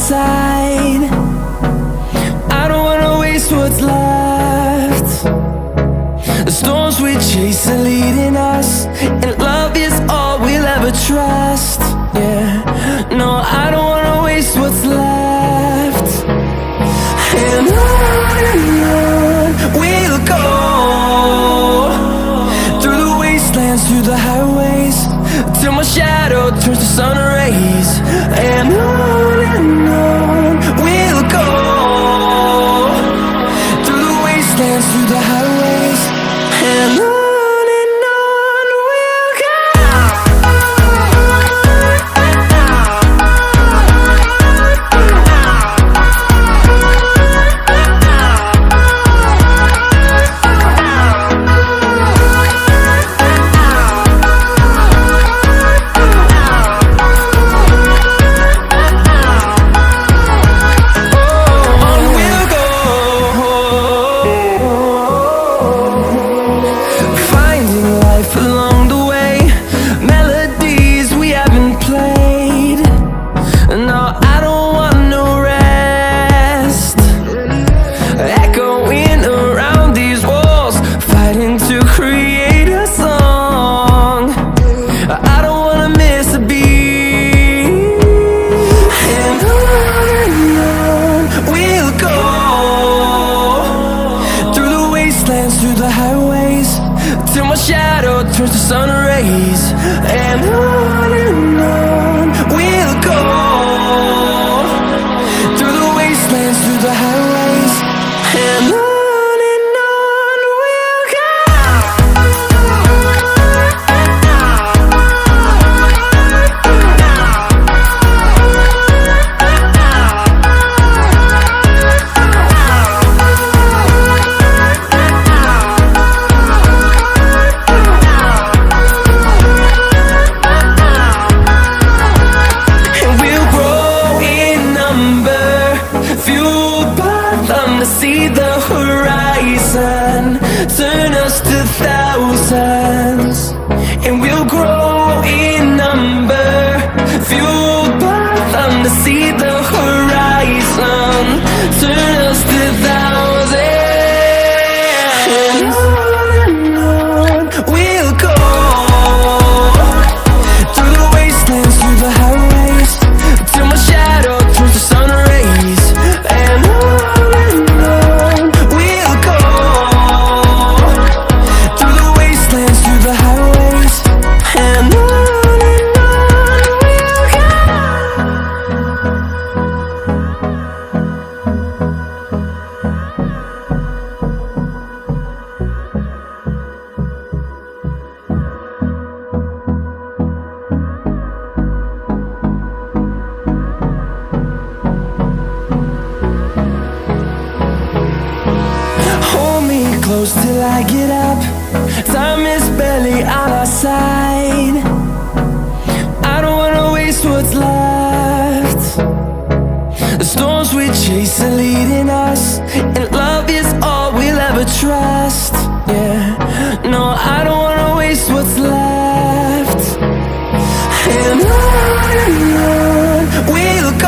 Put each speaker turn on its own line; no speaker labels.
side. I don't wanna waste what's left. The storms we chase are leading us, and love is all we'll ever trust. Yeah, no, I don't wanna waste what's left. And on we'll go, through the wastelands, through the highways, till my shadow turns to sun rays. And on we'll go, through the wastelands, through the highways, and on. Through the highways, till my shadow turns to sun rays. And on we'll go, through the wastelands, through the highways, and on. See the horizon turn us to thousands, and we'll grow in number, fueled by them to see the horizon turn us to thousands. And on we'll go, through the wastelands, through the highways, till my shadow turns to sun rays. And close till I get up. Time is barely on our side. I don't wanna waste what's left. The storms we chase are leading